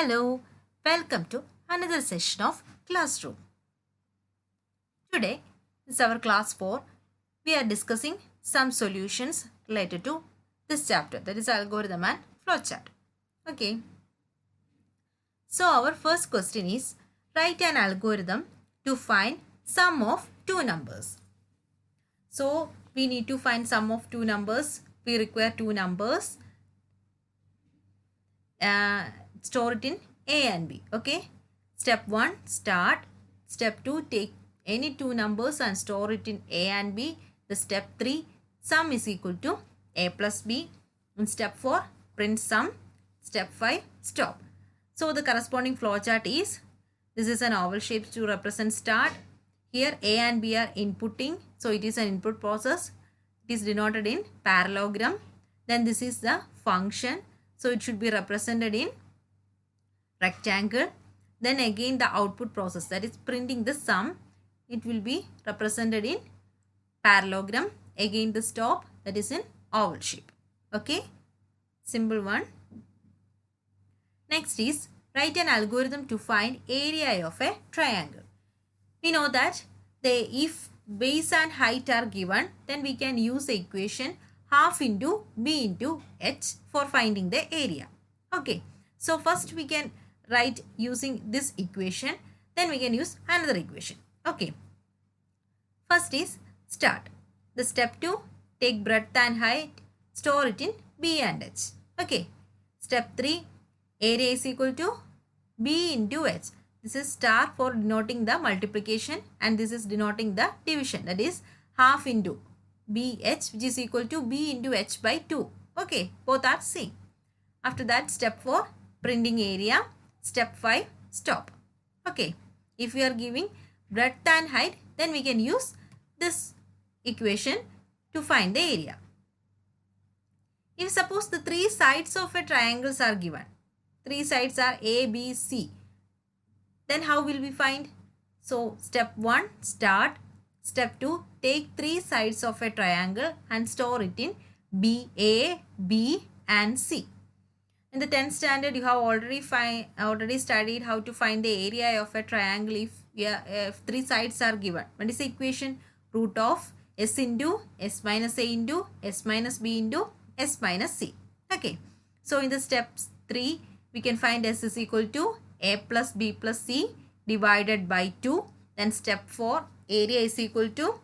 Hello, welcome to another session of Classroom. Today is our class 4. We are discussing some solutions related to this chapter, that is algorithm and flowchart. Okay, so our first question is write an algorithm to find sum of two numbers. So we need to find sum of two numbers. We require two numbers. Store it in A and B. Okay. Step 1, start. Step 2, take any two numbers and store it in A and B. The step 3, sum is equal to A plus B. In step 4, print sum. Step 5, stop. So the corresponding flowchart is, this is an oval shape to represent start. Here A and B are inputting. So it is an input process. It is denoted in parallelogram. Then this is the function. So it should be represented in rectangle. Then again the output process, that is printing the sum, it will be represented in parallelogram. Again the stop, that is in oval shape. Okay, simple one. Next is write an algorithm to find area of a triangle. We know that if base and height are given, then we can use the equation half into b into h for finding the area. Okay, so first we can write using this equation, then we can use another equation. Okay, first is start. The step 2, take breadth and height, store it in b and h. Okay, step 3, area is equal to b into h. This is star for denoting the multiplication and this is denoting the division, that is half into bh, which is equal to b into h by 2. Okay, both are same. After that, step 4, printing area. Step 5, stop. Okay, if we are giving breadth and height, then we can use this equation to find the area. If suppose the three sides of a triangle are given, three sides are A, B, C, then how will we find? So step 1, start. Step 2, take three sides of a triangle and store it in B, A, B and C. In the 10th standard, you have already studied how to find the area of a triangle if three sides are given. What is the equation? Root of s into s minus a into s minus b into s minus c. Okay. So in the step 3, we can find s is equal to a plus b plus c divided by 2. Then step 4, area is equal to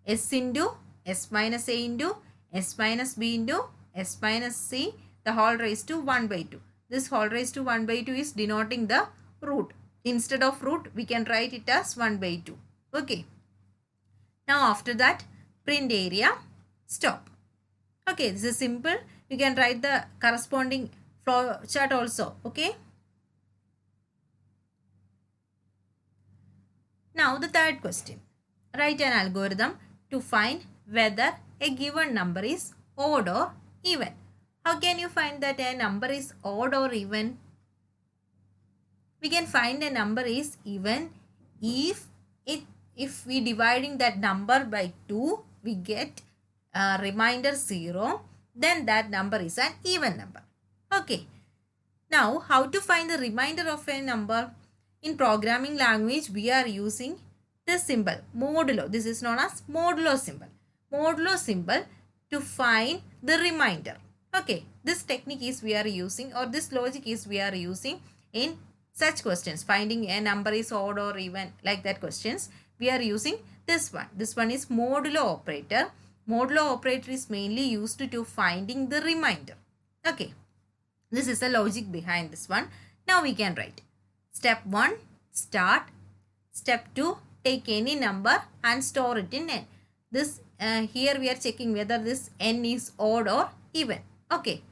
s into s minus a into s minus b into s minus c, the whole raised to 1 by 2. This whole raised to 1 by 2 is denoting the root. Instead of root, we can write it as 1 by 2. Okay. Now after that, print area, stop. Okay, this is simple. You can write the corresponding flow chart also. Okay. Now the third question. Write an algorithm to find whether a given number is odd or even. How can you find that a number is odd or even? We can find a number is even if we dividing that number by 2, we get a remainder 0, then that number is an even number. Okay. Now, how to find the remainder of a number? In programming language, we are using this symbol, modulo. This is known as modulo symbol. Modulo symbol to find the remainder. Okay, this technique is we are using, or this logic is we are using in such questions. Finding a number is odd or even, like that questions. We are using this one. This one is modulo operator. Modulo operator is mainly used to finding the remainder. Okay, this is the logic behind this one. Now we can write. Step 1, start. Step 2, take any number and store it in n. This here we are checking whether this n is odd or even. Okay.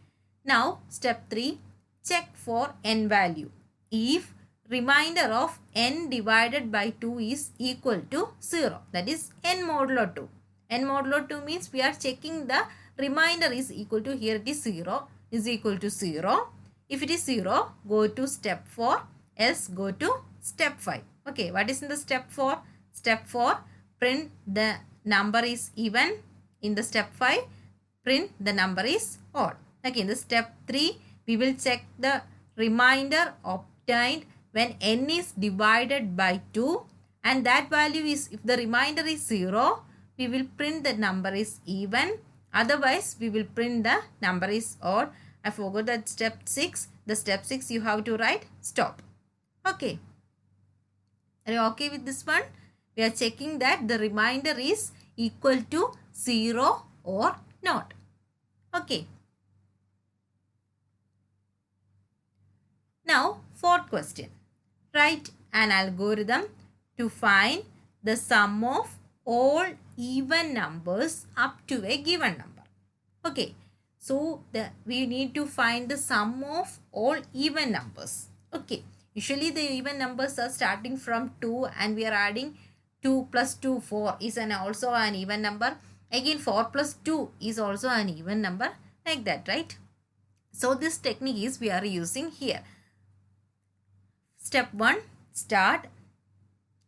Now step 3, check for n value. If remainder of n divided by 2 is equal to 0, that is n modulo 2. N modulo 2 means we are checking the remainder is equal to, here it is 0, is equal to 0. If it is 0, go to step 4, else go to step 5. Okay, what is in the step 4? Step 4, print the number is even. In the step 5, print the number is odd. Okay, in the step 3, we will check the remainder of obtained when n is divided by 2 and that value is, if the remainder is 0, we will print the number is even. Otherwise, we will print the number is odd. I forgot that step 6. The step 6 you have to write stop. Okay. Are you okay with this one? We are checking that the remainder is equal to 0 or not. Okay. Now, fourth question. Write an algorithm to find the sum of all even numbers up to a given number. Okay. So, we need to find the sum of all even numbers. Okay. Usually, the even numbers are starting from 2 and we are adding 2 plus 2, 4 is also an even number. Again, 4 plus 2 is also an even number, like that, right? So, this technique is we are using here. Step 1, start.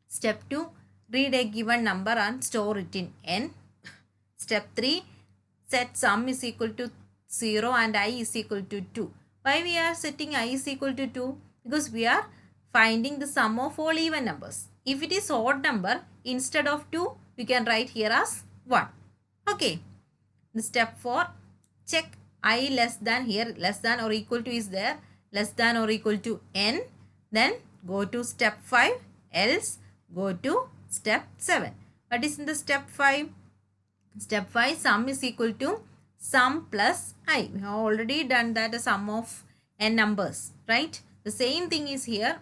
Step 2, read a given number and store it in n. Step 3, set sum is equal to 0 and I is equal to 2. Why we are setting I is equal to 2? Because we are finding the sum of all even numbers. If it is odd number, instead of 2, we can write here as 1. Okay. The step 4, check I less than, here less than or equal to is there, less than or equal to n. Then go to step 5, else go to step 7. What is in the step 5? Step 5, sum is equal to sum plus I. We have already done that, a sum of n numbers, right? The same thing is here.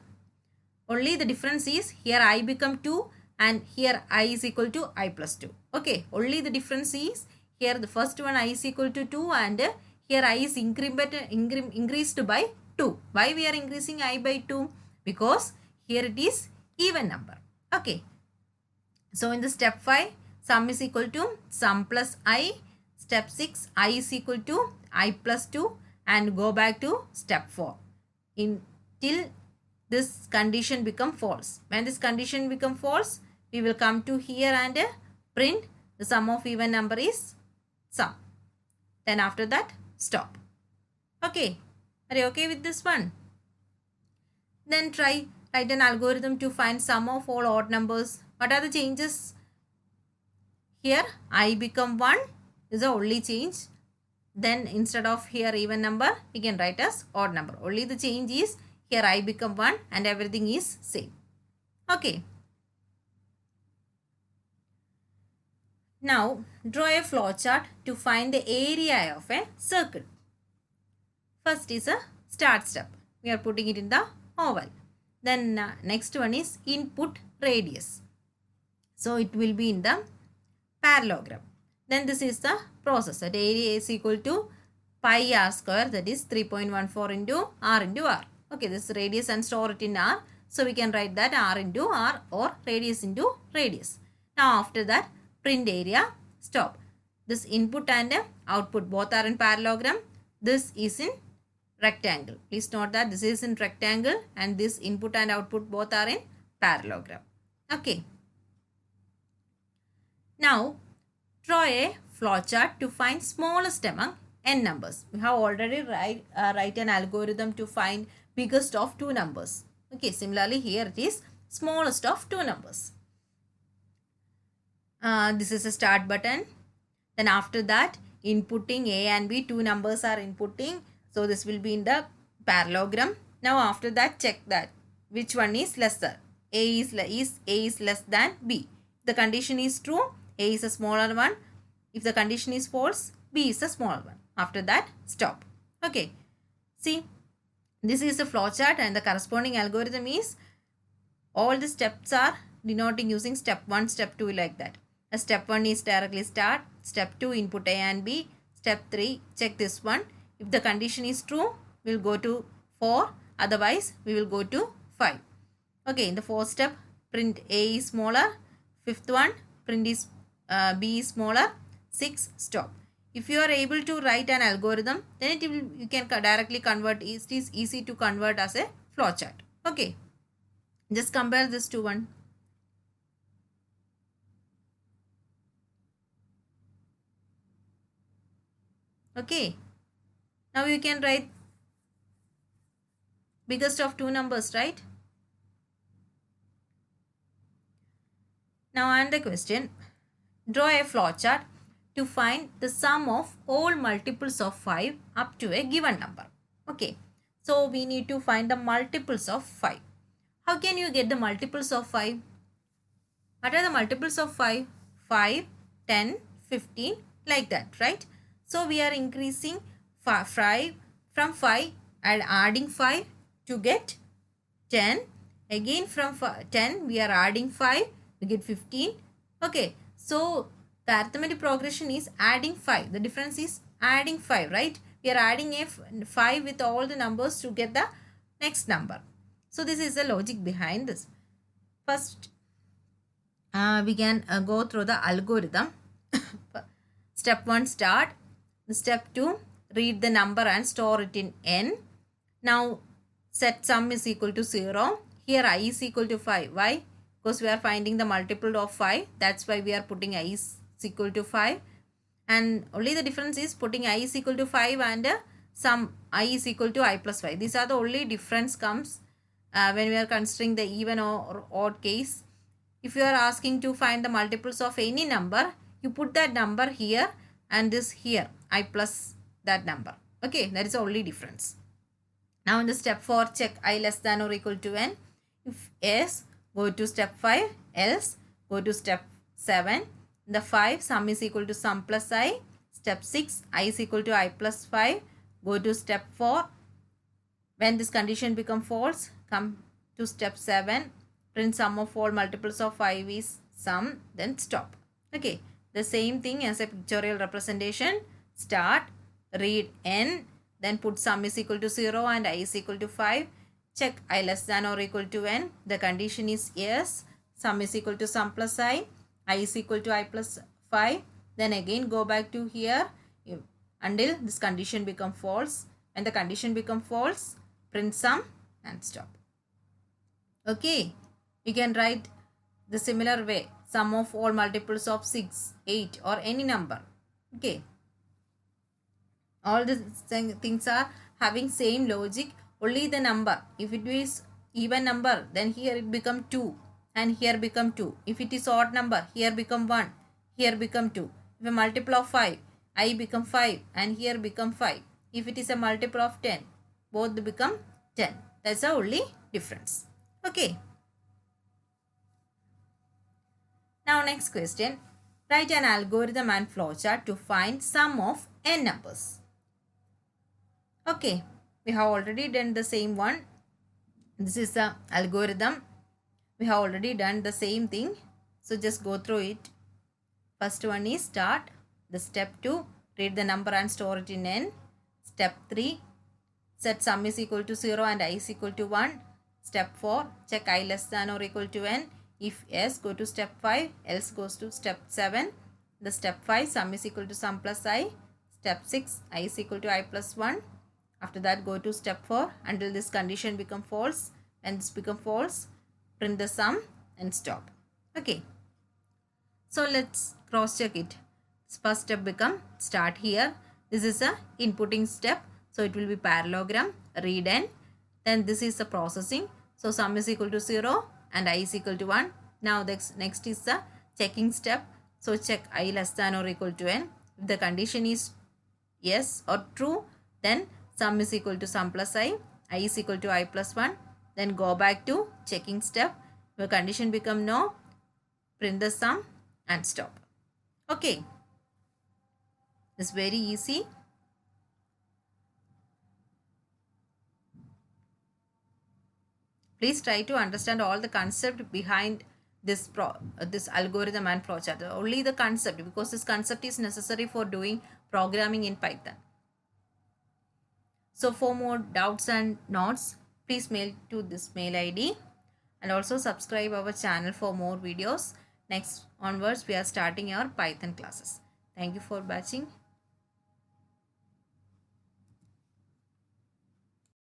Only the difference is here I become 2 and here I is equal to I plus 2. Okay, only the difference is here the first one I is equal to 2 and here I is increased by 2. Why we are increasing I by 2? Because here it is even number. Okay. So in the step 5, sum is equal to sum plus I. Step 6, I is equal to I plus 2 and go back to step 4. Till this condition become false. When this condition become false, we will come to here and print the sum of even number is sum. Then after that, stop. Okay. Are you okay with this one? Then write an algorithm to find sum of all odd numbers. What are the changes? Here I become 1 is the only change. Then instead of here even number, we can write as odd number. Only the change is here I become 1 and everything is same. Okay. Now draw a flowchart to find the area of a circle. First is a start step. We are putting it in the oval. Then next one is input radius. So it will be in the parallelogram. Then this is the process. That area is equal to pi r square, that is 3.14 into r into r. Okay, this is radius and store it in r. So we can write that r into r or radius into radius. Now after that, print area, stop. This input and output both are in parallelogram. This is in rectangle. Please note that this is in rectangle and this input and output both are in parallelogram. Okay. Now draw a flowchart to find smallest among n numbers. We have already write an algorithm to find biggest of two numbers. Okay, similarly here it is smallest of two numbers. This is a start button. Then after that, inputting A and B, two numbers are inputting. So this will be in the parallelogram. Now after that, check that which one is lesser. A is less than B. If the condition is true, A is a smaller one. If the condition is false, B is a smaller one. After that, stop. Okay. See, this is the flowchart and the corresponding algorithm is all the steps are denoting using step 1, step 2 like that. Step 1 is directly start. Step 2, input A and B. Step 3, check this one. If the condition is true, we will go to 4. Otherwise, we will go to 5. Okay, in the fourth step, print A is smaller. Fifth one, print is B is smaller. 6, stop. If you are able to write an algorithm, then you can directly convert. It is easy to convert as a flowchart. Okay, just compare this to one. Okay, now you can write biggest of two numbers, right? Now another question. Draw a flowchart to find the sum of all multiples of 5 up to a given number. Okay. So we need to find the multiples of 5. How can you get the multiples of 5? What are the multiples of 5? 5, 10, 15, like that, right? So we are increasing 5 from 5 and adding 5 to get 10. Again from 10 we are adding 5, we get 15. Okay, so the arithmetic progression is adding 5. The difference is adding 5, right? We are adding a 5 with all the numbers to get the next number. So this is the logic behind this. First, we can go through the algorithm. Step 1, start. Step 2, read the number and store it in n. Now set sum is equal to 0. Here I is equal to 5. Why? Because we are finding the multiple of 5. That's why we are putting I is equal to 5. And only the difference is putting I is equal to 5 and sum I is equal to I plus 5. These are the only difference comes when we are considering the even or odd case. If you are asking to find the multiples of any number, you put that number here and this here, I plus that number. Okay, that is the only difference. Now in the step 4, check I less than or equal to n. If yes, go to step 5, else go to step 7. In the 5, sum is equal to sum plus I. Step 6, I is equal to I plus 5. Go to step 4. When this condition become false, come to step 7. Print sum of all multiples of 5 is sum, then stop. Okay, the same thing as a pictorial representation. Start, read n, then put sum is equal to 0 and I is equal to 5. Check I less than or equal to n. The condition is yes. Sum is equal to sum plus I is equal to I plus 5. Then again go back to here until this condition become false. When the condition become false, print sum and stop. Okay, you can write the similar way. Sum of all multiples of 6, 8 or any number. Okay. All these things are having same logic. Only the number. If it is even number, then here it become 2 and here become 2. If it is odd number, here become 1, here become 2. If a multiple of 5, I become 5 and here become 5. If it is a multiple of 10, both become 10. That's the only difference. Okay. Now next question. Write an algorithm and flowchart to find sum of n numbers. Okay, we have already done the same one. This is the algorithm. We have already done the same thing. So just go through it. First one is start. The step 2, read the number and store it in n. Step 3, set sum is equal to 0 and I is equal to 1. Step 4, check I less than or equal to n. If yes, go to step 5, else goes to step 7. The step 5, sum is equal to sum plus I. Step 6, I is equal to I plus 1. After that, go to step 4 until this condition become false. When this become false, print the sum and stop. Okay. So let's cross check it. First step become start here. This is a inputting step. So it will be parallelogram, read n. Then this is the processing. So sum is equal to 0 and I is equal to 1. Now next is the checking step. So check I less than or equal to n. If the condition is yes or true, then sum is equal to sum plus I is equal to I plus 1. Then go back to checking step. If the condition become no, print the sum and stop. Okay. It's very easy. Please try to understand all the concept behind this algorithm and flowchart. Only the concept, because this concept is necessary for doing programming in Python. So for more doubts and notes, please mail to this mail ID and also subscribe our channel for more videos. Next onwards, we are starting our Python classes. Thank you for watching.